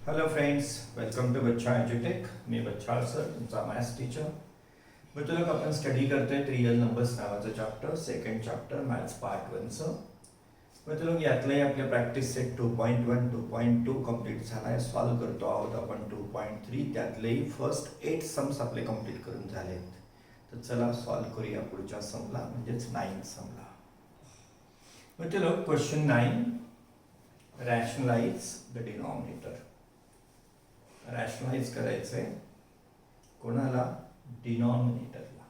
Hello friends, welcome to बच्चा एज्युटेक. मी बच्चा sir, तुमचा मॅथ्स टीचर. मित्रांनो, आपण स्टडी करतोय रियल नंबर्स नावाचं chapter, second chapter maths part 1चं. मित्रांनो, यातले आपले प्रॅक्टिस सेट 2.1 2.2 कंप्लीट झाला आहे. सॉल्व करतो आहोत आपण 2.3. त्यातलेही फर्स्ट 8 सम्स आपले कंप्लीट करून झाले आहेत. तर चला सॉल्व करूया पुढच्या समला, म्हणजेच 9 समला. मित्रांनो, question 9, rationalize the denominator. Rationalize करायचंय कोणाला? डिनॉमिनेटरला.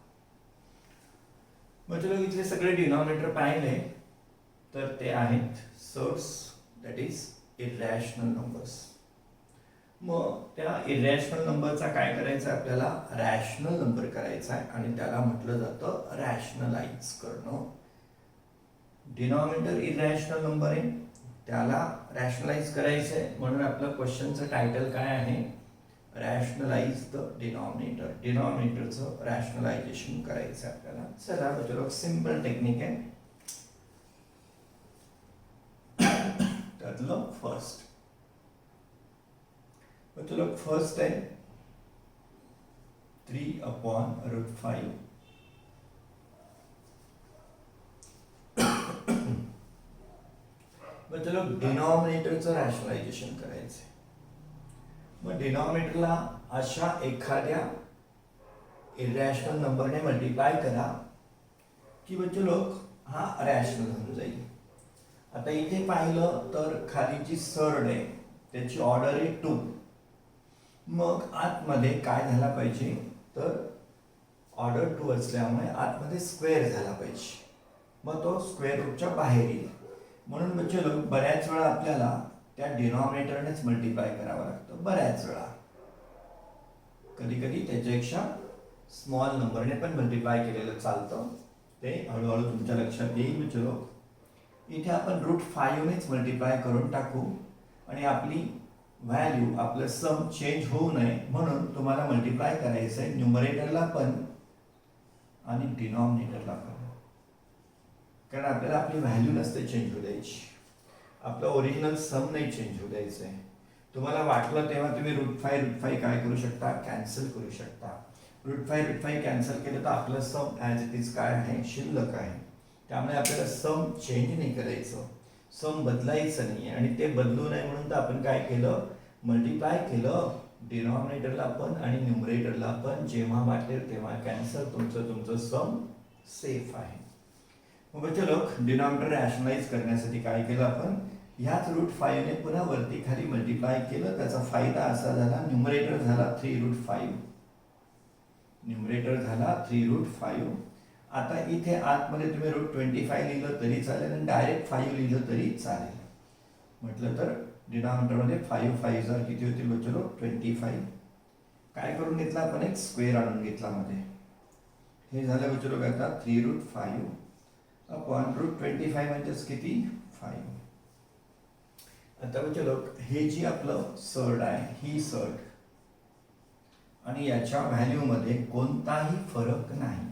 म्हणजे लोक इथले सगळे डिनॉमिनेटर पाहिले तर ते आहेत source, that is irrational numbers. मग त्या इरॅशनल नंबरचा काय करायचं आहे? आपल्याला रॅशनल नंबर करायचा आहे आणि त्याला म्हटलं जातं रॅशनलाइज करणं. डिनॉमिनेटर इरॅशनल नंबर आहे, त्याला रॅशनलाइज करायचं आहे. म्हणून आपलं क्वेश्चनचं टायटल काय आहे? Rationalise the denominator. डिनॉमिनेटरचं रॅशनलायझेशन करायचं आहे आपल्याला. चला बघा, सिंपल टेक्निक आहे. त्यातलं फर्स्ट फर्स्ट आहे 3/√5. चलो डिनॉमिनेटरचं रॅशनलायझेशन करायचं. मग डिनॉमिनेटरला अशा एखाद्या इरॅशनल नंबरने मल्टिप्लाय करा की बच्चे लोक हा रॅशनल होऊन जाईल. आता इथे पाहिलं तर खाली जी सर्ड आहे त्याची ऑर्डर आहे 2. मग आतमध्ये काय झाला पाहिजे? तर ऑर्डर 2 असल्यामुळे आतमध्ये स्क्वेअर झाला पाहिजे. मग तो स्क्वेअर रूटच्या बाहेर येईल. म्हणून बच्चे लोक बऱ्याच वेळा आपल्याला त्या डिनॉमिनेटरनेच मल्टिप्लाय करावं लागतं. बऱ्याच वेळा, कधी कधी त्याच्यापेक्षा स्मॉल नंबरने पण मल्टिप्लाय केलेलं चालतं. ते हळूहळू तुमच्या लक्षात येईल. बच्चे लोक, इथे आपण √5 नेच मल्टिप्लाय करून टाकू आणि आपली व्हॅल्यू, आपलं सम चेंज होऊ नये म्हणून तुम्हाला मल्टिप्लाय करायचं आहे न्यूमरेटरला पण आणि डिनॉमिनेटरला पण. कारण आपल्याला आपली व्हॅल्यू नसते चेंज होऊ द्यायची, आपलं ओरिजिनल सम नाही चेंज होऊ द्यायचं आहे. तुम्हाला वाटलं तेव्हा तुम्ही √5 काय करू शकता? कॅन्सल करू शकता. √5 कॅन्सल केलं तर आपलं सम ॲज इट इज काय आहे? शिल्लक आहे. त्यामुळे आपल्याला सम चेंज नाही करायचं, सम बदलायचं नाही. आणि ते बदलू नये म्हणून तर आपण काय केलं? मल्टिप्लाय केलं डिनॉमिनेटरला पण आणि न्यूमरेटरला पण. जेव्हा वाटेल तेव्हा कॅन्सल, तुमचं सम सेफ आहे. मग बच्चे लोक, डिनॉमिनेटर रॅशनलाइज करण्यासाठी काय केलं आपण? ह्याच √5 ने पुन्हा वरती खाली मल्टिप्लाय केलं. त्याचा फायदा असा झाला, न्यूमरेटर झाला 3√5. न्यूमरेटर झाला 3√5. आता इथे आतमध्ये तुम्ही √25 लिहिलं तरी चालेल आणि डायरेक्ट 5 लिहिलं तरी चालेल. म्हटलं तर डिनॉमिनेटरमध्ये 5 5 किती होतील बच्चे लोक? 25. काय करून घेतला आपण? एक स्क्वेअर आणून घेतला मध्ये. हे झालं बच्चे लोक आता 3√5 अपॉन √25 म्हणजेच किती? 5. आता बच्चे लोक, हे जी आपलं सर्ड आहे, ही सर्ड आणि याच्या व्हॅल्यूमध्ये कोणताही फरक नाही.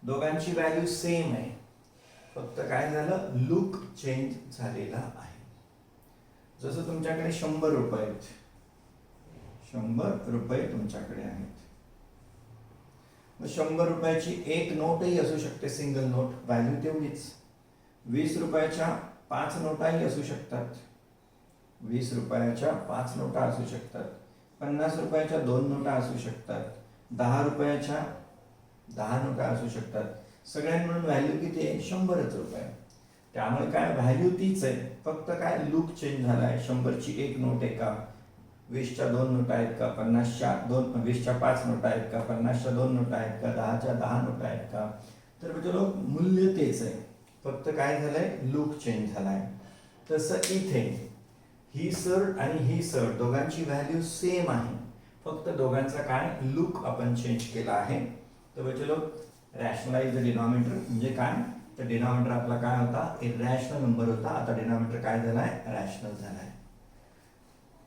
दोघांची व्हॅल्यू सेम आहे, फक्त काय झालं? लुक चेंज झालेला आहे. जसं तुमच्याकडे 100 रुपये आहेत, 100 रुपये तुमच्याकडे आहेत. 100 रुपयाची एक नोटही असू शकते, सिंगल नोट, व्हॅल्यू तेवढीच. 20 रुपयाच्या 5 नोटाही असू शकतात, 20 रुपयाच्या 5 नोटा असू शकतात. 50 रुपयाच्या 2 नोटा असू शकतात. 10 रुपयाच्या 10 नोटा असू शकतात. सगळ्यांना मिळून व्हॅल्यू किती आहे? 100च रुपये. त्यामुळे काय, व्हॅल्यू तीच आहे, फक्त काय लुक चेंज झाला आहे. 100ची एक नोट आहे का? 20च्या 2 नोटा आहेत का? 20च्या 5 नोटा आहेत का? 50च्या 2 नोटा आहेत का? 10च्या 10 नोटा आहेत का? तर म्हणजे लोक मूल्य तेच आहे, फक्त काय झालंय? लुक चेंज झालाय. तसं इथे ही सर्ड आणि ही सर्ड दोघांची व्हॅल्यू सेम आहे, फक्त दोघांचा काय लुक आपण चेंज केला आहे. तर म्हणजे लोक, रॅशनलाइज द डिनॉमिनेटर म्हणजे काय? तर डिनॉमिनेटर आपला काय होता? इरॅशनल नंबर होता. आता डिनॉमिनेटर काय झालाय? रॅशनल झालाय.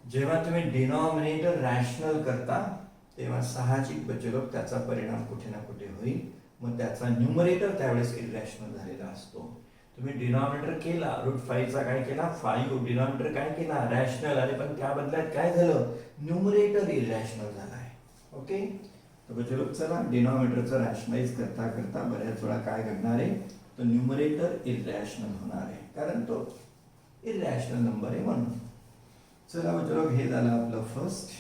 जेव्हा तुम्ही डिनॉमिनेटर रॅशनल करता तेव्हा साहजिक बच्चे लोक त्याचा परिणाम कुठे ना कुठे होईल. मग त्याचा न्यूमरेटर त्यावेळेस इरॅशनल झालेला असतो. तुम्ही डिनॉमिनेटर केला, √5 चा काय केला 5, डिनॉमिनेटर काय केला रॅशनल, आणि पण त्या बदल्यात काय झालं न्यूमरेटर इरॅशनल झाला आहे. ओके, तर चलो चला डिनॉमिनेटरचं रॅशनलाइज करता करता बऱ्याच वेळा काय घडणार आहे, तो न्यूमरेटर इरॅशनल होणार आहे, कारण तो इरॅशनल नंबर आहे म्हणून. चला चलो हे झालं आपलं फर्स्ट.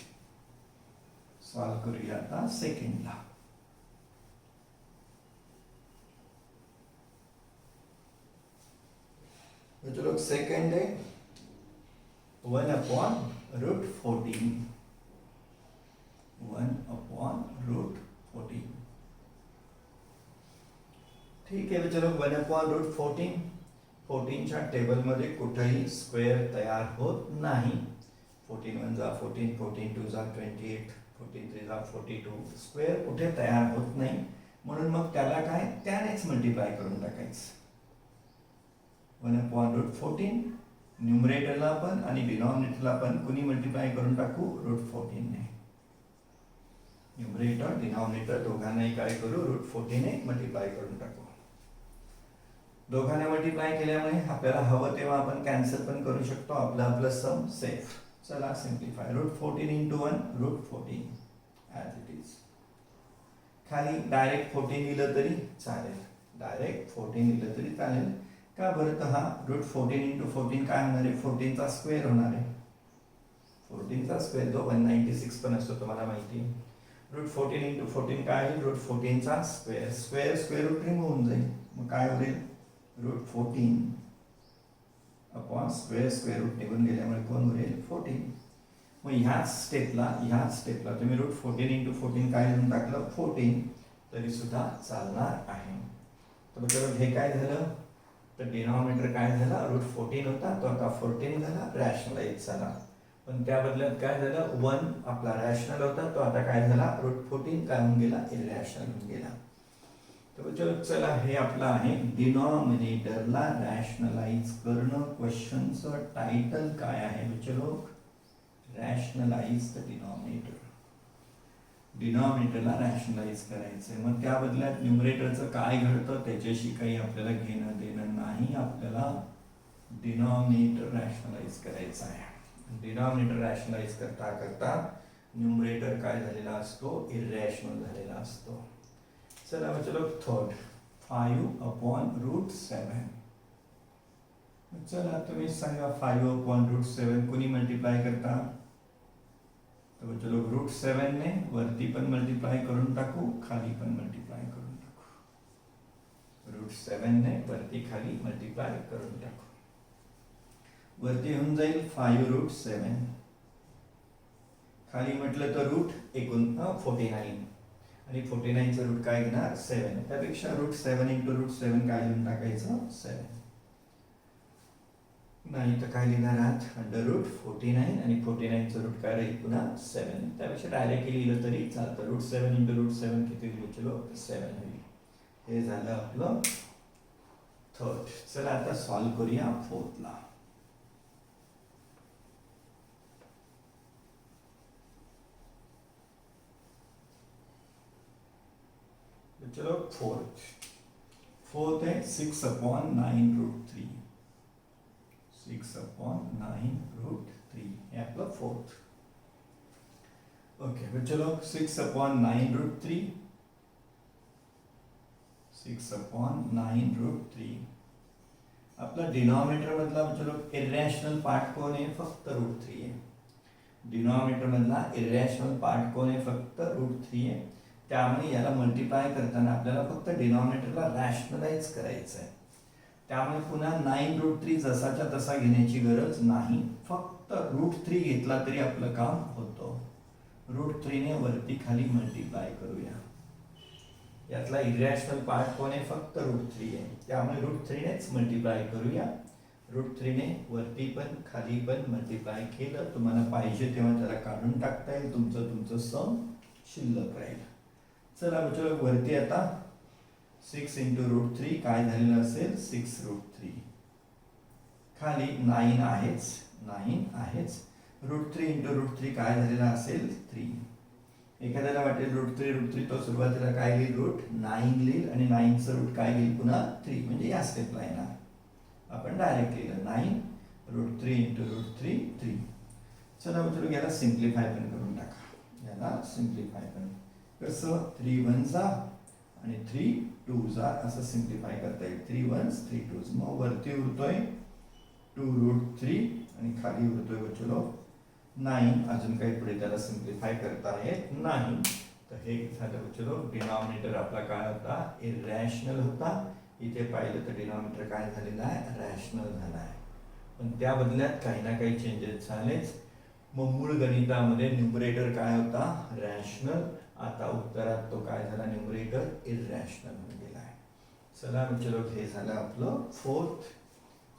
सॉल्व करूया आता सेकंडला. चलो सेकंड है 1/√14. 1/√14. ठीक आहे, चलो 1/√14. 14च्या टेबलमध्ये कुठेही स्क्वेअर तयार होत नाही. 14 1 जा 14, 14 2 जा 28, 14 3 जा 42. स्क्वेअर कुठे तयार होत नाही, म्हणून मग त्याला काय त्यानेच मल्टिप्लाय करून टाकायचं. 1/√14 न्यूमरेटरला पण आणि डिनॉमिनेटरला पण कुणी मल्टिप्लाय करून टाकू √14 ने. न्यूमरेटर डिनॉमिनेटर दोघांनाही काय करू √14 ने मल्टिप्लाय करून टाकू. दोघांना मल्टिप्लाय केल्यामुळे आपल्याला हवं तेव्हा आपण कॅन्सल पण करू शकतो. आपलं सम सेफ. चला सिम्प्लिफाय. √14 × 1 √14 as it is. खाली डायरेक्ट 14 लिहिलं तरी चालेल. डायरेक्ट 14 लिहिलं तरी चालेल. का बरं, तर हा √14 × 14 काय होणार आहे 14 चा स्क्वेअर होणार आहे. 14 चा स्क्वेअर जो 196 पण असतो तुम्हाला माहिती आहे. √14 × 14 काय आहे √14 चा square. Square square root remove होऊन जाईल. मग काय होईल √14 अपॉन स्क्वेअर स्क्वेअर रूट निघून गेल्यामुळे कोण होईल 14. मग ह्याच स्टेपला तुम्ही √14 × 14 काय लिहून टाकलं 14 तरी सुद्धा चालणार आहे. तर चलो हे काय झालं, तर डिनॉमिनेटर काय झाला √14 होता तो आता 14 झाला, रॅशनलाइज झाला. पण त्या बदल्यात काय झालं 1 आपला रॅशनल होता तो आता काय झाला √14 काय होऊन गेला इरॅशनल होऊन गेला. तर चला हे आपलं आहे डिनॉमिनेटरला रॅशनलाइज करणं. क्वेश्चनचं टायटल काय आहे चलो रॅशनलाइज द डिनॉमिनेटर. डिनॉमिनेटरला रॅशनलाइज करायचंय. मग त्या बदल्यात न्यूमरेटरचं काय घडतं त्याच्याशी काही आपल्याला घेणं देणं नाही. आपल्याला डिनॉमिनेटर रॅशनलाइज करायचं आहे. डिनॉमिनेटर रॅशनलाइज करता करता न्यूमरेटर काय झालेला असतो इरॅशनल झालेला असतो. चला चलो थर्ड 5/√7. चला तुम्ही सांगा 5/√7 कुणी मल्टिप्लाय करता, तर चलो √7 ने वरती पण मल्टिप्लाय करून टाकू, खाली पण मल्टिप्लाय करून टाकू. √7 ने वरती खाली मल्टिप्लाय करून टाकू. वरती होऊन जाईल 5√7. खाली म्हटलं तर √49 आणि 49 चा रूट काय घेणार 7. त्यापेक्षा √7 × √7 काय लिहून टाकायचं 7. नाही तर काय लिहिणार आहात √49 आणि 49 चा रूट काय राहील पुन्हा 7. त्यापेक्षा डायरेक्टली लिहिलं तरी चालतं. √7 × √7 किती लिहू चलो 7 होईल. हे झालं आपलं थर्ड. चला आता सॉल्व करूया फोर्थला. चलो फोर्थ है 6/9√3. 6/9√3 हे आपलं फोर्थ. ओके चलो 6/9√3. 6/9√3 आपला डिनॉमिनेटर मधला चलो इरॅशनल पार्ट कोण आहे फक्त √3 आहे. डिनॉमिनेटर मधला इरॅशनल पार्ट कोण आहे फक्त √3 आहे. त्यामुळे याला मल्टिप्लाय करताना आपल्याला फक्त डिनॉमिनेटरला रॅशनलाइज करायचं आहे. त्यामुळे पुन्हा 9√3 जसाच्या तसा घेण्याची गरज नाही. फक्त √3 घेतला तरी आपलं काम होतं. √3 ने वरती खाली मल्टिप्लाय करूया. यातला इरॅशनल पार्ट कोण आहे फक्त √3 आहे. त्यामुळे √3 नेच मल्टिप्लाय करूया. √3 ने वरती पण खाली पण मल्टिप्लाय केलं. तुम्हाला पाहिजे तेव्हा त्याला काढून टाकता येईल. तुमचं सम शिल्लक राहील. चला चलो वरती आता 6 × √3 काय झालेलं असेल 6√3. खाली 9 आहेच. √3 × √3 काय झालेला असेल 3. एखाद्याला वाटेल √3 तो सुरुवातीला काय घेईल √9 लिहिल आणि 9चं रूट काय घेईल पुन्हा 3 म्हणजे या स्टेपला येणार. आपण डायरेक्ट लिहिलं 9√3 इंटू √3 3. चला मित्रांनो याला सिम्प्लिफाय पण करून टाका. याला सिम्प्लिफाय पण कसं 3 1 जा आणि 3 2 जा असं सिम्प्लिफाय करता येईल. 3 1s 3 2s. मग वरती उरतोय 2√3 आणि खाली उरतोय बच्चो 9. अजून काही पुढे त्याला सिम्प्लिफाय करता येत नाही. तर हे झालं बच्चो डिनॉमिनेटर आपला काय होता इरॅशनल होता. इथे पाहिलं तर डिनॉमिनेटर काय झालेला आहे रॅशनल झाला आहे. पण त्या बदल्यात काही ना काही चेंजेस झालेच. मग मूळ गणितामध्ये न्यूमरेटर काय होता रॅशनल. आता उत्तरात तो काय झाला न्यूमरेटर इरॅशनल होऊन गेला आहे. चला चलो हे झालं आपलं 4th.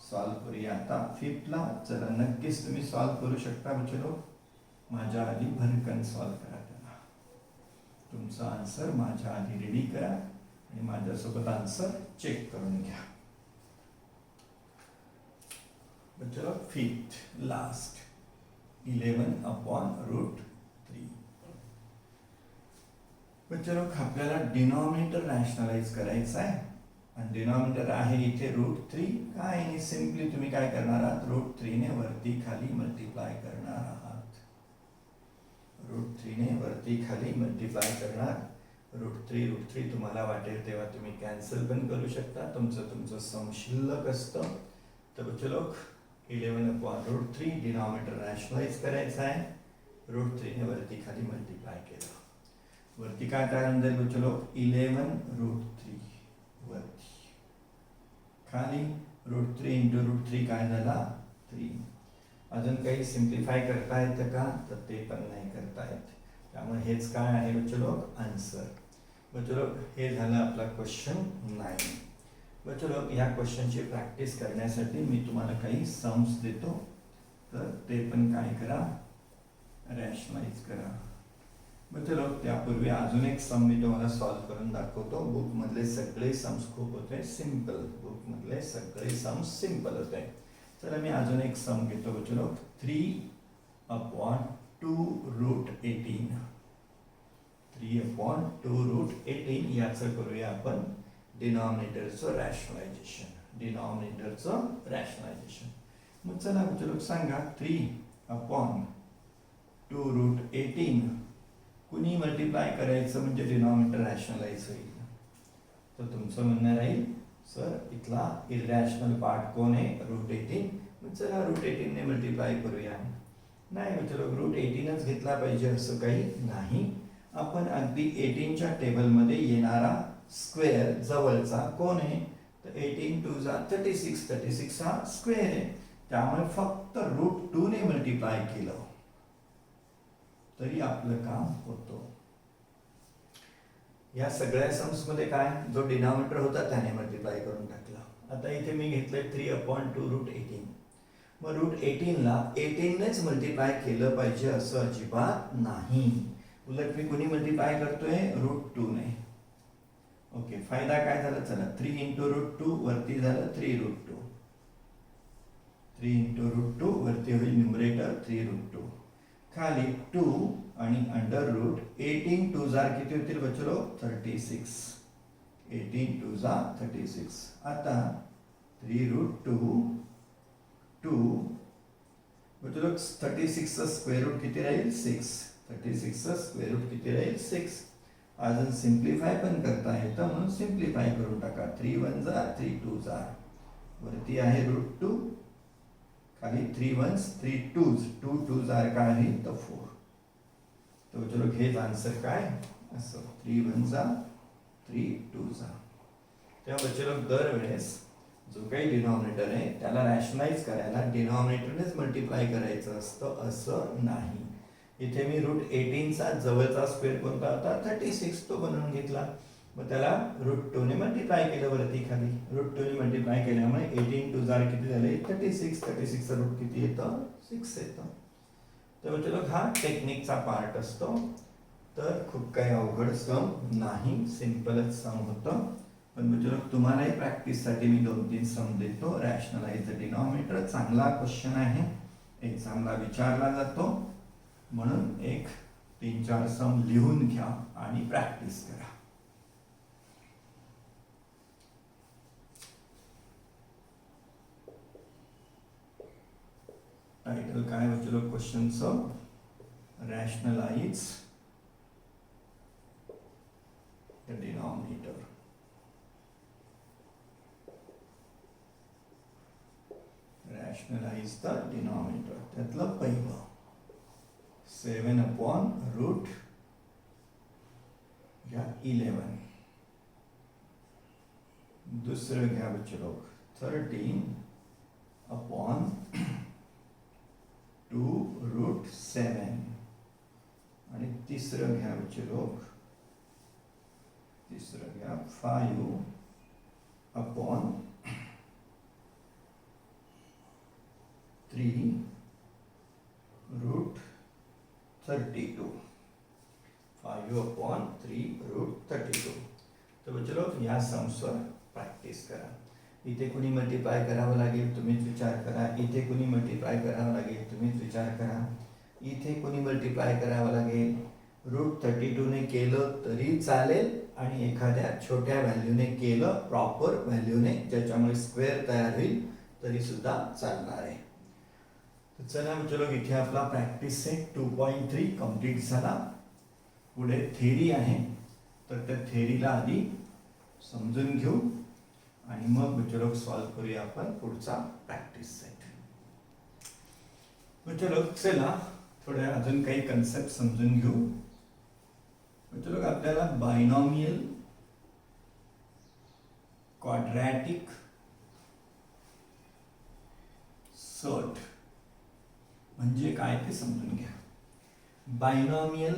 सॉल्व करूया आता 5th ला. चला नक्कीच तुम्ही सॉल्व करू शकता बच्चो. माझ्या आधी भरकन सॉल्व करा. तुमचा आन्सर माझ्या आधी रेडी करा आणि माझ्यासोबत आन्सर चेक करून घ्या. बच्चो 5th लास्ट 11/√3. बच्चो आपल्याला डिनॉमिनेटर रॅशनलाइज करायचं आहे आणि डिनॉमिनेटर आहे इथे √3. काय नाही सिम्पली तुम्ही काय करणार आहात √3 ने वरती खाली मल्टिप्लाय करणार आहात. √3 ने वरती खाली मल्टिप्लाय करणार. √3 तुम्हाला वाटेल तेव्हा तुम्ही कॅन्सल पण करू शकता. तुमचं सम शिल्लक असतं. तर बच्चो 11/√3 डिनॉमिनेटर रॅशनलाइज करायचं आहे. √3 ने वरती खाली मल्टिप्लाय केलं. वरती काय काय जाईल बच्चो 11√3 वरती खाली √3 इंटू √3 काय झाला 3. अजून काही सिम्प्लिफाय करता येतं का तर ते पण नाही करता येत. त्यामुळे हेच काय आहे बच्चो आन्सर. बच्चो हे झालं आपला क्वेश्चन 9. बच्चो या क्वेश्चनची प्रॅक्टिस करण्यासाठी मी तुम्हाला काही सम्स देतो. तर ते पण काय करा रॅशनलाइज करा. बच्चो त्यापूर्वी अजून एक सम मी तुम्हाला सॉल्व करून दाखवतो. बुकमधले सगळे सम्स खूप होते सिंपल. बुकमधले सगळे सम्स सिंपल होते. चला मी अजून एक सम घेतो बच्चो 3/2√18. 3/2√18 याचं करूया आपण डिनॉमिनेटरचं रॅशनलायझेशन. मग चला बच्चो सांगा 3/2√18 कुणी मल्टिप्लाय करायचं म्हणजे डिनॉमिनेटर रॅशनलाइज होईल. तर तुमचं म्हणणं राहील सर इथला इरॅशनल पार्ट कोण आहे √18. मग चला √18 ने मल्टिप्लाय करूया. नाही म्हणजे √18च घेतला पाहिजे असं काही नाही. आपण अगदी 18च्या टेबलमध्ये येणारा स्क्वेअर जवळचा कोण आहे तर 18 2 जा 36. 36 हा स्क्वेअर आहे. त्यामुळे फक्त √2 ने मल्टिप्लाय केलं तरी आपलं काम होतं. या सगळ्या सम्स मध्ये काय जो डिनॉमिनेटर होता त्याने मल्टिप्लाय करून टाकला. आता इथे मी घेतलंय 3/2√18. मग √18 ला 18 नेच मल्टिप्लाय केलं पाहिजे असं अजिबात नाही. उलट मी कोणी मल्टिप्लाय करतोय √2 ने. ओके फायदा काय झाला चला 3 इंटू √2 वरती झालं 3√2. 3 इंटू √2 वरती होईल न्यूमरेटर 3√2 खाली 2 आणि अंडर रूट 18 2 जार किती होतील बच्चो 36. 18 2 जा 36. आता 3√2 2 बच्चो 36 चा स्क्वेअर रूट किती राहील 6. 36 चा स्क्वेअर रूट किती राहील 6. अजून सिम्प्लिफाय पण करता येतं म्हणून सिम्प्लिफाय करून टाका. 3 1 जा 3 2 जा वरती आहे √2 खाली 3 1s 3 2s 2 2 जार काय आहे तर 4. तो चलो हेच आन्सर काय असं 3 1 जा 3 2 जा. तेव्हा बच्चो दरवेळेस जो काही डिनॉमिनेटर आहे त्याला रॅशनलाइज करायला डिनॉमिनेटरनेच मल्टिप्लाय करायचं असतं असं नाही. इथे मी √18 चा जवळचा स्क्वेअर कोणता होता 36 तो बनवून घेतला. मग त्याला √2 ने मल्टिप्लाय केलं वरती खाली. √2 ने मल्टिप्लाय केल्यामुळे 18 2 जार किती झाले 36. 36 चा रूट किती येतं 6 येतं. तर चलो हा टेक्निकचा पार्ट असतो. तर खूप काही अवघड सम नाही सिंपलच सम होतं. पण चलो तुम्हालाही प्रॅक्टिससाठी मी 2-3 सम देतो. रॅशनलाइज द डिनॉमिनेटर चांगला क्वेश्चन आहे. एक्झामला विचारला जातो म्हणून एक 3-4 सम लिहून घ्या आणि प्रॅक्टिस करा. काय बचलो क्वेश्चनचं rationalise the denominator. Rationalise the denominator त्यातलं पहिलं 7/√11. दुसरं घ्या बच्चो 13/2√7. आणि तिसरं घ्या बच्चो 5/3√32. 5/3√32. तर बच्चो या सम्सवर प्रॅक्टिस करा. इथे कुणी मल्टिप्लाय करावं लागेल तुम्हीच विचार करा. इथे कुणी मल्टिप्लाय करावं लागेल तुम्हीच विचार करा. इथे कुणी मल्टिप्लाय करावं लागेल. √32 ने केलं तरी चालेल आणि एखाद्या छोट्या व्हॅल्यूने केलं प्रॉपर व्हॅल्यूने ज्याच्यामुळे स्क्वेअर तयार होईल तरी सुद्धा चालणार आहे. तर चला चलो इथे आपला प्रॅक्टिस सेट 2.3 कंप्लीट झाला. पुढे थेरी आहे तर त्या थेरीला आधी समजून घेऊ आणि मग बच्चो सॉल्व करूया आपण पुढचा प्रॅक्टिस सेट. बच्चो चला थोड्या अजून काही कन्सेप्ट समजून घेऊ. बच्चो आपल्याला बायनॉमियल क्वाड्रॅटिक सर्ट म्हणजे काय ते समजून घ्या. बायनॉमियल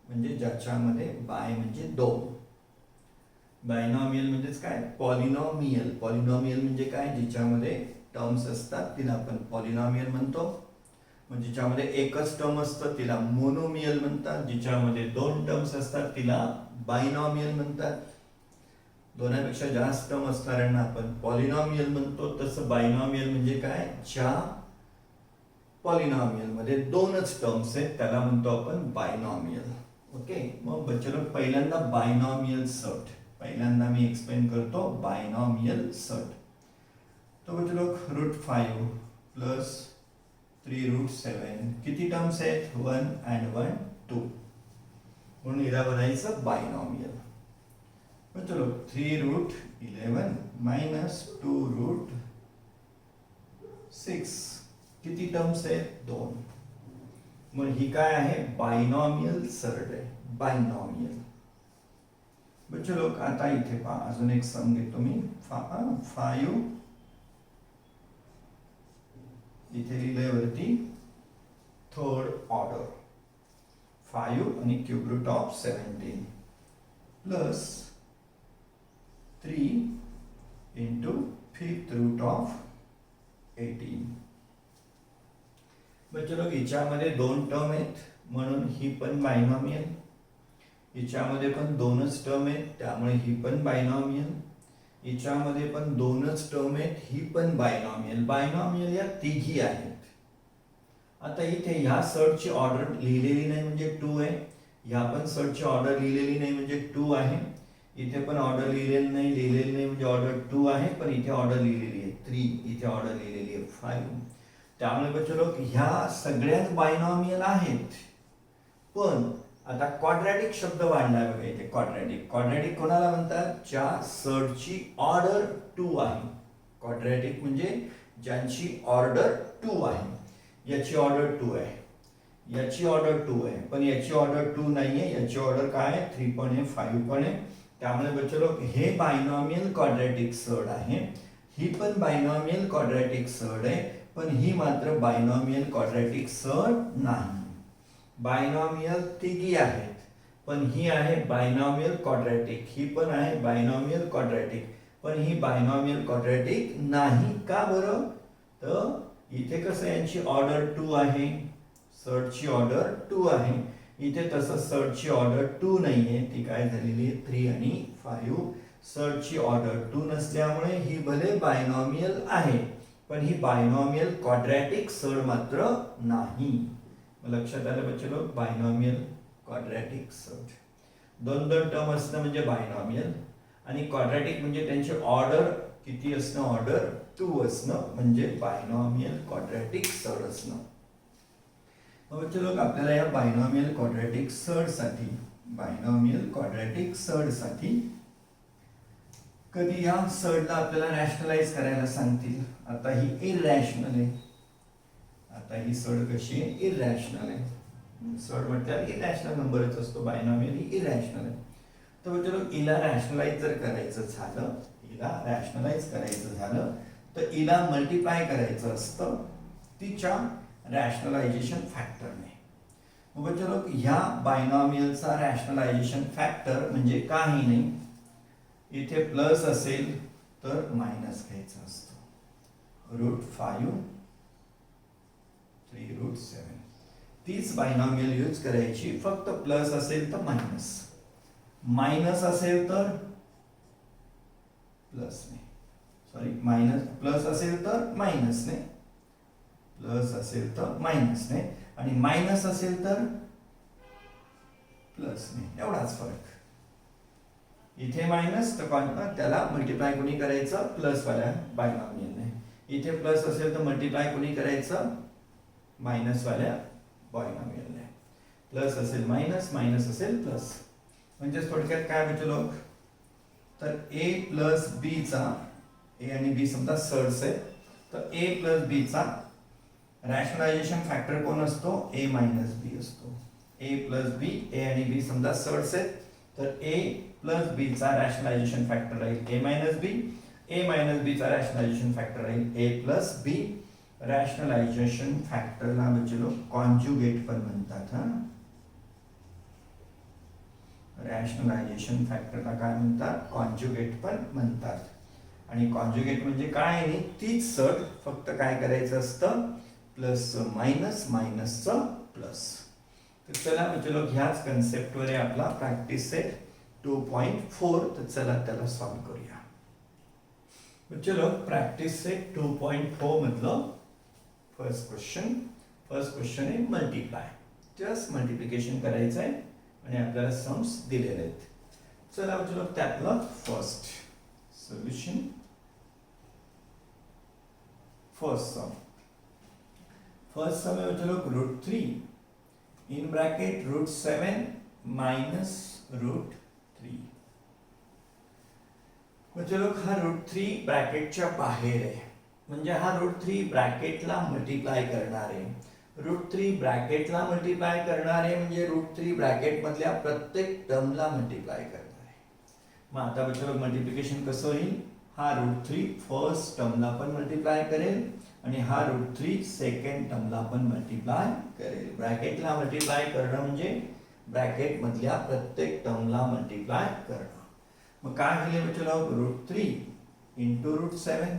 म्हणजे ज्याच्यामध्ये बाय म्हणजे दोन. बायनॉमियल म्हणजेच काय पॉलिनॉमियल. पॉलिनॉमियल म्हणजे काय जिच्यामध्ये टर्म्स असतात तिला आपण पॉलिनॉमियल म्हणतो. म्हणजे जिच्यामध्ये एकच टर्म असतं तिला मोनोमियल म्हणतात. जिच्यामध्ये दोन टर्म्स असतात तिला बायनॉमियल म्हणतात. दोनापेक्षा जास्त टर्म असणाऱ्यांना आपण पॉलिनॉमियल म्हणतो. तसं बायनॉमियल म्हणजे काय ज्या पॉलिनॉमियल मध्ये दोनच टर्म्स आहेत त्याला म्हणतो आपण बायनॉमियल. ओके. मग बच्चो पहिल्यांदा बायनॉमियल सर्ट पहिल्यांदा मी एक्सप्लेन करतो. बायनॉमियल सर्ट तो बच्चो √5 प्लस 3√7 किती टर्म्स आहेत 1 and 1 2 म्हणून हिला बनायचं बायनॉमियल. बच्चो 3√11 मायनस 2√6 किती टर्म्स आहेत 2. मग ही काय आहे बायनॉमियल सर्ट आहे. बायनॉमियल बच्चो आता इथे पहा अजून एक सम घेतो मी 5 इथे लिहिलंय वरती थर्ड ऑर्डर 5 आणि cube root of 17 plus 3 into 5th root of 18. बच्चो हिच्यामध्ये दोन टर्म आहेत म्हणून ही पण बायनॉमियल. हिच्यामध्ये पण दोनच टर्म आहेत त्यामुळे ही पण बायनॉमियल. हिच्यामध्ये पण दोनच टर्म आहेत ही पण बायनॉमियल. बायनॉमियल या तिघी आहेत. आता इथे ह्या सर्टची ऑर्डर लिहिलेली नाही म्हणजे 2 आहे. ह्या पण सर्टची ऑर्डर लिहिलेली नाही म्हणजे 2 आहे. इथे पण ऑर्डर लिहिलेली नाही म्हणजे ऑर्डर 2 आहे. पण इथे ऑर्डर लिहिलेली आहे 3. इथे ऑर्डर लिहिलेली आहे 5. त्यामुळे बच्चो ह्या सगळ्याच बायनॉमियल आहेत. पण आता क्वाड्रॅटिक शब्द वाढलाय बघा इथे. क्वाड्रॅटिक कोणाला म्हणतात ज्या सर्टची ऑर्डर 2 आहे. क्वाड्रॅटिक म्हणजे ज्यांची ऑर्डर 2 आहे. याची ऑर्डर 2 आहे. याची ऑर्डर 2 आहे पण याची ऑर्डर 2 नाहीये. याची ऑर्डर काय आहे 3 पण आहे 5 पण आहे. त्यामुळे बच्चो हे बायनॉमियल क्वाड्रॅटिक सर्ट आहे. ही पण बायनॉमियल क्वाड्रॅटिक सर्ट आहे पण ही मात्र बायनॉमियल क्वाड्रॅटिक सर्ट नाही. बायनॉमियल तिघी आहेत पण ही आहे बायनॉमियल क्वाड्रॅटिक. ही पण आहे बायनॉमियल क्वाड्रॅटिक पण ही बायनॉमियल क्वाड्रॅटिक नाही. का बरं तर इथे कसं यांची ऑर्डर 2 आहे. सर्टची ऑर्डर 2 आहे. इथे तसं सर्टची ऑर्डर 2 नाहीये. ती काय झालेली आहे 3 आणि 5. सर्टची ऑर्डर 2 नसल्यामुळे ही भले बायनॉमियल आहे पण ही बायनॉमियल क्वाड्रॅटिक सर्ट मात्र नाही. लक्षात आलं बच्चो बायनॉमियल क्वाड्रॅटिक सर्ट. दोन टर्म असणं म्हणजे बायनॉमियल आणि क्वाड्रॅटिक म्हणजे त्यांची ऑर्डर किती असणं ऑर्डर 2 असणं म्हणजे बायनॉमियल क्वाड्रॅटिक सर्ट असणं. मग चलो आपल्याला या बायनॉमियल क्वाड्रॅटिक सर्डसाठी कधी या सर्डला आपल्याला रॅशनलाइज करायला सांगतील. आता ही इरॅशनल आहे. आता ही सर्ड कशी आहे? इरॅशनल आहे. सर्ड म्हटल्यावर इरॅशनल नंबरच असतो. बायनॉमियल ही इरॅशनल आहे. तर चलो हिला रॅशनलाइज जर करायचं झालं तर हिला मल्टिप्लाय करायचं असतं तिच्या रॅशनलायझेशन फॅक्टरने. मग चलो ह्या बायनॉमियलचा रॅशनलायझेशन फॅक्टर म्हणजे काही नाही, इथे प्लस असेल तर मायनस घ्यायचं असतं. √5 3√7 तीच बायनॉमियल यूज करायची. फक्त प्लस असेल तर मायनस असेल तर प्लसने, प्लस असेल तर मायनसने, आणि मायनस असेल तर प्लसने. एवढाच फरक. इथे मायनस तर त्याला मल्टिप्लाय कोणी करायचं? प्लस वाल्या बायनॉमियलने. इथे प्लस असेल तर मल्टिप्लाय कोणी करायचं? मायनस वाल्या बायनॉमियलने. प्लस असेल मायनस असेल प्लस. म्हणजे थोडक्यात काय बचलो तर a प्लस b चा, a आणि b समजा सर्ड्स आहे, तर a प्लस b चा रॅशनलायझेशन फॅक्टर कोण असतो? a मायनस b असतो. a प्लस b, a आणि b समजा सर्ड्स आहेत, तर a प्लस b चा रॅशनलायझेशन फॅक्टर राहील a minus b, a minus b चा रॅशनलायझेशन फॅक्टर राहील a प्लस b. रॅशनलायझेशन फॅक्टरला बचलो कॉन्जुगेट पण म्हणतात. रॅशनलायझेशन फॅक्टरला काय म्हणतात? कॉन्जुगेट पण म्हणतात. आणि कॉन्जुगेट म्हणजे काय नाही, तीच सर्ड, फक्त काय करायचं असतं? प्लस मायनसचं प्लस. तर चला चलो ह्याच कन्सेप्टवर आहे आपला प्रॅक्टिस सेट 2.4. तर चला त्याला सॉल्व करूया. चलो प्रॅक्टिस सेट 2.4 मधलं फर्स्ट क्वेश्चन आहे मल्टिप्लाय. जस्ट मल्टिप्लिकेशन करायचं आहे आणि आपल्याला सम्स दिलेले आहेत. चला चलो त्यातलं फर्स्ट सोल्युशन. फर्स्ट सम है चलो √3 इन ब्रॅकेट √7 मायनस √3. चलो हा √3 ब्रॅकेटच्या बाहेर आहे, म्हणजे हा √3 ब्रॅकेटला मल्टिप्लाय करणार आहे. √3 ब्रॅकेटला मल्टिप्लाय करणार आहे म्हणजे √3 ब्रॅकेट मधल्या प्रत्येक टर्मला मल्टिप्लाय करणार आहे. मग आता बच्चो मल्टिप्लिकेशन कसं होईल? हा √3 फर्स्ट टर्मला पण मल्टिप्लाय करेल आणि हा √3 सेकंड टर्मला पण मल्टिप्लाय करेल. ब्रॅकेटला मल्टिप्लाय करणं म्हणजे ब्रॅकेट मधल्या प्रत्येक टर्मला मल्टिप्लाय करणं. मग काय होईल बच्चो? √3 इंटू √7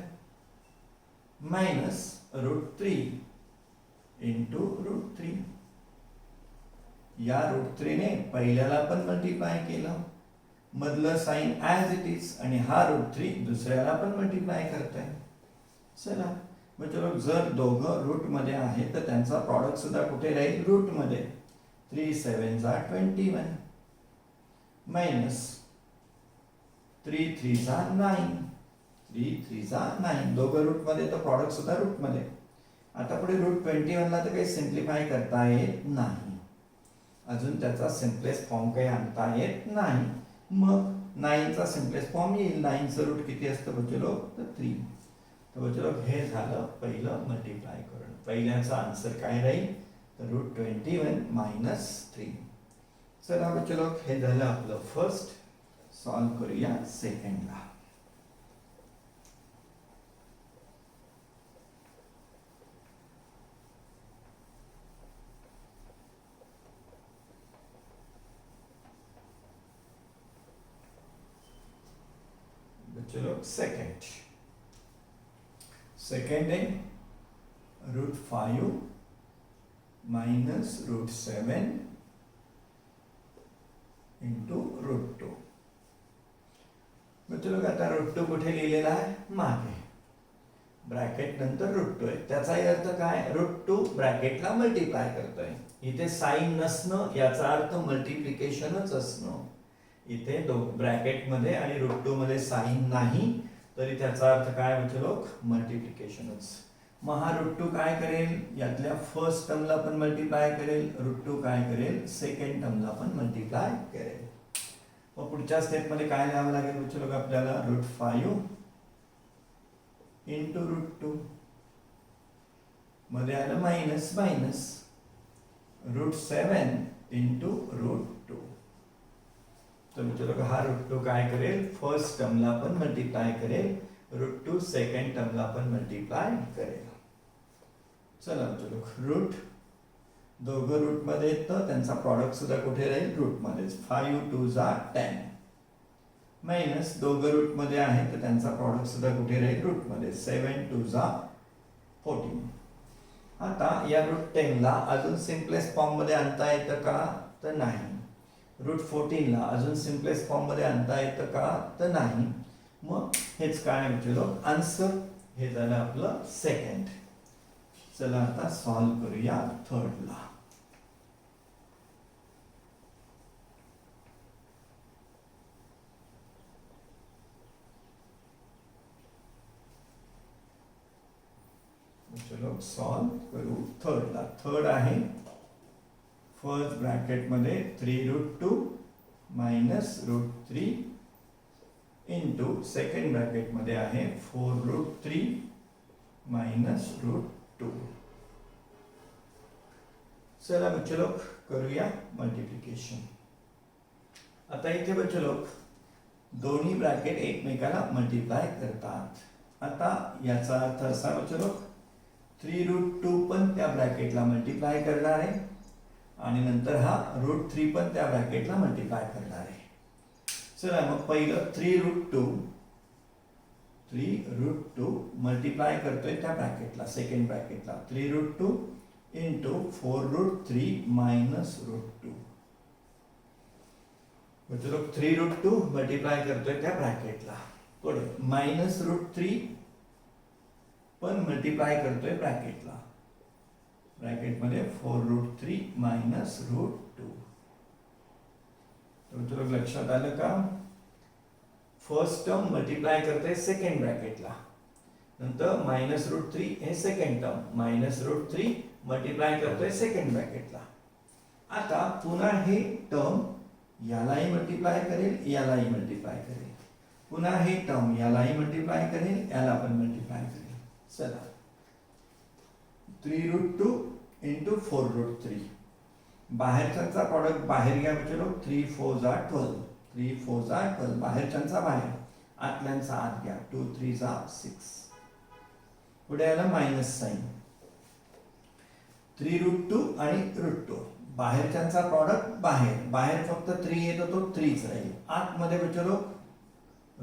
मायनस √3 इंटू √3. या √3 ने पहिल्याला पण मल्टिप्लाय केलं, मधलं साइन ॲज इट इज, आणि हा √3 दुसऱ्याला पण मल्टिप्लाय करतोय. चला मग चलो जर दोघं रूट मध्ये आहेत तर त्यांचा प्रॉडक्ट सुद्धा कुठे राहील? रूट मध्ये. 3 7 21 मायनस 3 3 9. दोघं रूट मध्ये तर प्रॉडक्ट सुद्धा रूट मध्ये. आता पुढे √21 ला तर काही सिम्प्लिफाय करता येत नाही, अजून त्याचा सिम्पलेस्ट फॉर्म काही आणता येत नाही. मग 9 चा सिम्पलेस्ट फॉर्म येईल. 9 चं रूट किती असतं बच्चो? तर 3. तर बच्चो हे झालं पहिलं मल्टिप्लाय करून. पहिल्याचा आन्सर काय राहील? तर √21 मायनस 3. चला बच्चो हे झालं आपलं फर्स्ट. सॉल्व करूया सेकंडला. चलो सेकंड है √5 माइनस √7 इंटू √2. चलो आता √2 कुठे लिहिलेला आहे? मागे. ब्रॅकेट नंतर √2 आहे. त्याचाही अर्थ काय? √2 ब्रॅकेटला मल्टिप्लाय करतोय. इथे साइन नसणं याचा अर्थ मल्टिप्लिकेशनच असणं. इथे ब्रॅकेट मध्ये आणि √2 मध्ये साइन नाही, तरी त्याचा अर्थ काय बच्चो? मल्टिप्लिकेशनच. मग हा √2 काय करेल, यातल्या फर्स्ट टर्मला पण मल्टिप्लाय करेल, √2 काय करेल, सेकंड टर्मला पण मल्टिप्लाय करेल. मग पुढच्या स्टेपमध्ये काय लिहावं लागेल बच्चे लोक आपल्याला, √5 इंटू √2 मध्ये आलं मायनस मायनस √7 इंटू √2. तर बच्चे लोक हा √2 काय करेल, फर्स्ट टर्मला पण मल्टिप्लाय करेल, √2 सेकंड टर्मला पण मल्टिप्लाय करेल. चला बच्चे लोक, रूट दोघं रूट मध्ये येतं, त्यांचा प्रॉडक्ट सुद्धा कुठे राहील, रूट मध्येच. 5 2 10 मायनस दोघं रूट मध्ये आहे तर त्यांचा प्रॉडक्ट सुद्धा कुठे राहील, रूट मध्ये. 7 2 14. आता या √10 ला अजून सिम्पलेस्ट फॉर्म मध्ये आणता येतं का, तर नाही. √14 ला अजून सिम्पलेस्ट फॉर्म मध्ये आणता येतं का, तर नाही. मग हेच काय म्हटलो आन्सर, हे झालं आपलं सेकंड. चला आता सॉल्व करूया थर्डला. चलो सॉल्व करू थर्डला. थर्ड आहे फर्स्ट ब्रॅकेट मध्ये 3√2 मायनस √3 इंटू सेकंड ब्रॅकेट मध्ये आहे 4√3 मायनस √2. चला बच्चे लोग करूया मल्टिप्लिकेशन. आता इथे बच्चे लोग दोन्ही ब्रॅकेट एकमेकाला मल्टिप्लाय करतात. आता याचा अर्थ असा बच्चे लोग 3√2 पण त्या ब्रॅकेटला मल्टिप्लाय करणार आहे आणि नंतर हा √3 पण त्या ब्रॅकेटला मल्टिप्लाय करणार आहे. चला मग पहिलं 3√2 मल्टिप्लाय करतोय त्या ब्रॅकेटला, सेकंड ब्रॅकेटला. 3√2 into 4√3 minus √2. म्हणजे 3√2 मल्टिप्लाय करतोय त्या ब्रॅकेटला. पुढे मायनस √3 पण मल्टिप्लाय करतोय ब्रॅकेटला. ब्रॅकेटमध्ये 4√3 मायनस √2. तुला लक्षात आलं का, फर्स्ट टर्म मल्टिप्लाय करते सेकंड ब्रॅकेटला, नंतर मायनस √3 हे सेकंड टर्म, मायनस √3 मल्टिप्लाय करतोय सेकंड ब्रॅकेटला. आता पुन्हा हे टर्म यालाही मल्टिप्लाय करेल, यालाही मल्टिप्लाय करेल. पुन्हा हे टर्म यालाही मल्टिप्लाय करेल, याला पण मल्टिप्लाय करेल. चला 3√2 इंटू 4√3. बाहेरच्यांचा प्रॉडक्ट बाहेर घ्या बच्चे लोग. 3 4 12, 3 4 12. बाहेरच्यांचा बाहेर, आतल्यांचा आत घ्या. 2 3 6. पुढे आलं मायनस साइन. 3√2 आणि √2. बाहेरच्यांचा प्रॉडक्ट बाहेर, बाहेर फक्त 3 येतो तो 3च राहील. आतमध्ये बच्चे लोग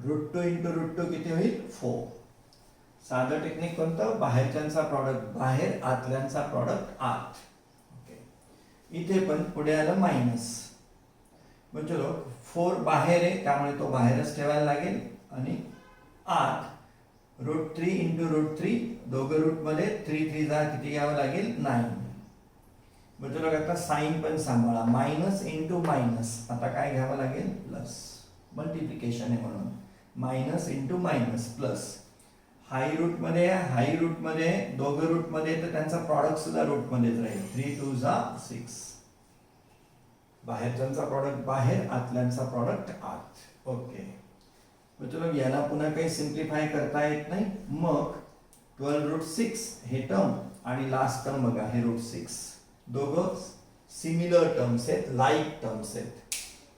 √2 इंटू √2 किती होईल, 4. साधं टेक्निक कोणतं, बाहेरच्यांचा प्रॉडक्ट बाहेर, आतल्यांचा प्रॉडक्ट आत. ओके, इथे पण पुढे आलं मायनस. म्हणजे लोक 4 बाहेर आहे त्यामुळे तो बाहेरच ठेवायला लागेल आणि आत √3 इंटू √3 दोघं रूट मध्ये 3 3 किती घ्यावं लागेल, 9. म्हणजे लोक आता साइन पण सांभाळा. मायनस इंटू मायनस, आता काय घ्यावं लागेल, प्लस. मल्टिप्लिकेशन आहे म्हणून मायनस इंटू मायनस प्लस. हाय रूट मध्ये दोघं रूट मध्ये तर त्यांचा प्रॉडक्ट सुद्धा रूट मध्येच राहील. 3 2 6. बाहेरच्यांचा प्रॉडक्ट बाहेर, आतल्यांचा प्रॉडक्ट आत. ओके, चलो याला पुन्हा काही सिम्प्लिफाय करता येत नाही. मग 12√6 हे टर्म आणि लास्ट टर्म बघा, हे √6 दोघं सिमिलर टर्म्स आहेत, लाईक टर्म्स आहेत,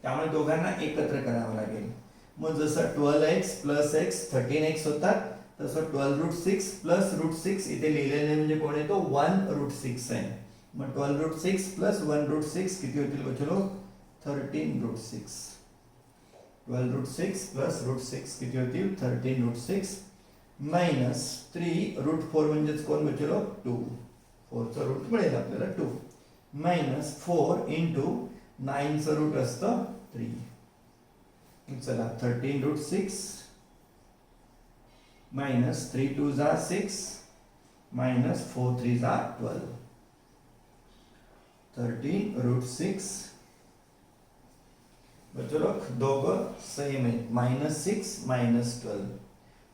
त्यामुळे दोघांना एकत्र करावं लागेल. मग जसं 12x प्लस x 13x होतात, तसं 12√6 प्लस √6 इथे लिहिलेले म्हणजे कोण येतो, 1√6 आहे. मग 12√6 प्लस 1√6 किती होतील बच्चो, 13√6. 12√6 प्लस √6 किती होतील, 13√6 मायनस 3√4 म्हणजेच कोण बच्चो, 2. 4चं रूट मिळेल आपल्याला 2 मायनस 4 इंटू 9चं रूट असतं 3. चला 13√6 मायनस 3 2 6 मायनस 4 3 12. 13√6 बच्चो लोग दोघं सेम आहेत, -6 -12.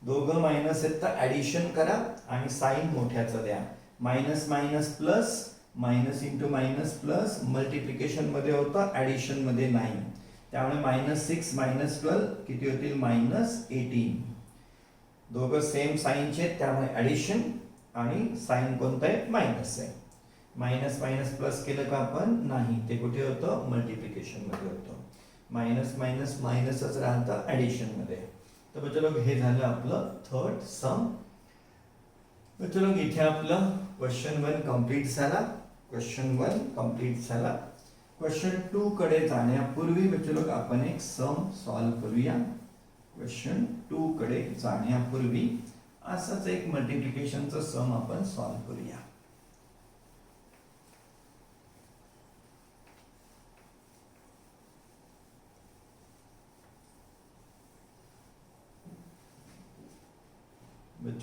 दोघं मायनस आहेत तर ॲडिशन करा आणि साईन मोठ्याचं द्या. Minus minus plus, minus into minus plus, मल्टिप्लिकेशनमध्ये होतं, ॲडिशनमध्ये नाही. त्यामुळे -6 -12 किती होतील? -18. दोघं सेम साईनचे आहेत त्यामुळे ॲडिशन आणि साईन कोणतं आहे? मायनस आहे. मायनस मायनस प्लस केलं का आपण? नाही, ते कुठे होतं? मल्टिप्लिकेशनमध्ये होतं. मायनस मायनस मायनसच राहतं ॲडिशनमध्ये. तर चलो हे झालं आपलं थर्ड सम. चलो इथे आपलं क्वेश्चन 1 कंप्लीट झाला. क्वेश्चन 1 कंप्लीट झाला. क्वेश्चन 2 कडे जाण्यापूर्वी चलो आपण एक सम सॉल्व करूया. क्वेश्चन 2 कडे जाण्यापूर्वी असंच एक मल्टिप्लिकेशनचं सम आपण सॉल्व करूया.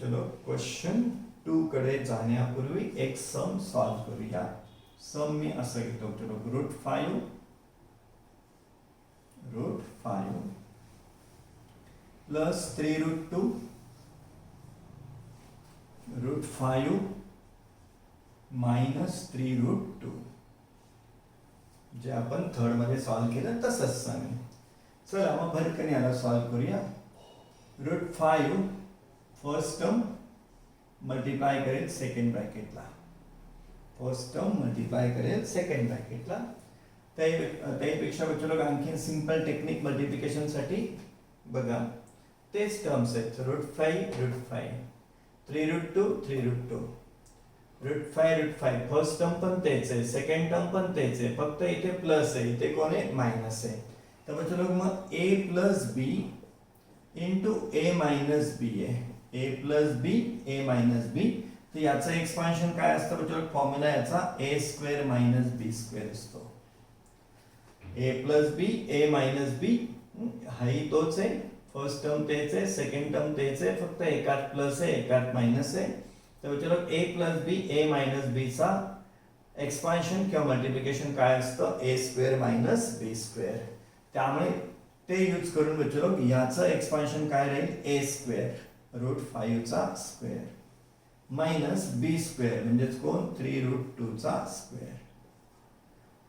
चलो क्वेश्चन 2 कडे जाण्यापूर्वी एक सम सॉल्व करूया. सम मी असं घेतो, चलो √5 प्लस 3√2 √5 मायनस 3√2 जे आपण थर्ड मध्ये सॉल्व केलं तसंच सम. चला मग भरकन याला सॉल्व करूया. √5 फर्स्ट टर्म मल्टिप्लाय करेल सेकंड ब्रॅकेटला. फर्स्ट टर्म मल्टिप्लाय करेल सेकंड ब्रॅकेटला. त्यापेक्षा बच्चो आणखी सिंपल टेक्निक मल्टिप्लिकेशन साठी बघा. तेच टर्म्स आहेत. √5 3√2 √5 फर्स्ट टर्म पण तेच आहे, सेकंड टर्म पण तेच आहे, फक्त इथे प्लस आहे, इथे कोण आहे? मायनस आहे. तर बच्चो मग a plus B into a minus B आहे. a plus B a minus B. तर याचं एक्सपान्शन काय असतं बच्चो? फॉर्म्युला याचा a² मायनस b² असतो. a plus B a minus B हाही तोच आहे. फर्स्ट टर्म तेच आहे, सेकंड टर्म तेच आहे, फक्त एकात प्लस आहे एकात मायनस आहे. तर बच्चो a plus B a minus B चा एक्सपान्शन किंवा मल्टिप्लिकेशन काय असतं? a² minus b². त्यामुळे ते यूज करून बच्चो याचं एक्सपान्शन काय राहील? a² √5 चा स्क्वेअर मायनस b² म्हणजेच कोण? 3√2 चा स्क्वेअर.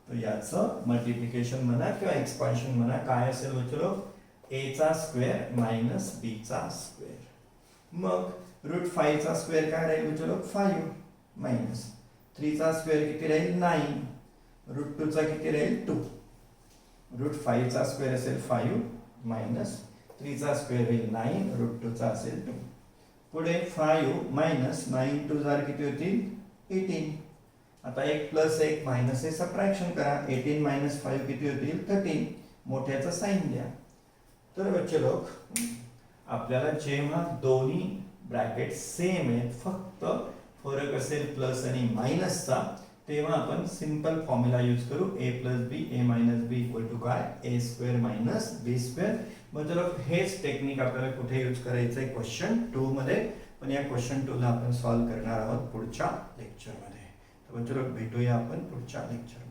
तर याचं मल्टिप्लिकेशन म्हणा किंवा एक्सपान्शन म्हणा काय असेल बच्चो? a चा स्क्वेअर मायनस b चा स्क्वेअर. मग √5 चा स्क्वेअर काय राहील बच्चो? 5 मायनस 3 चा स्क्वेअर किती राहील? 9. √2 चा किती राहील? 2. √5 चा स्क्वेअर असेल 5 मायनस 3 चा स्क्वेअर होईल 9, √2 चा असेल 2. पुढे 5 मायनस 9 2 जार किती होतील? 18. आता एक प्लस एक मायनस हे सबट्रॅक्शन करा. 18 मायनस 5 किती होतील? 13. मोठ्याचं साइन द्या. तर बच्चे लोक आपल्याला जेव्हा दोन्ही ब्रॅकेट सेम आहेत, फक्त फरक असेल प्लस आणि मायनसचा, तेव्हा आपण सिंपल फॉर्म्युला यूज करू. a plus B a minus B equal to काय? a² minus b². मग चलो हेच टेक्निक आपल्याला कुठे यूज करायचं आहे? क्वेश्चन 2 मध्ये. पण या क्वेश्चन 2 ला आपण सॉल्व करणार आहोत पुढच्या लेक्चरमध्ये. तर चलो भेटूया आपण पुढच्या लेक्चर.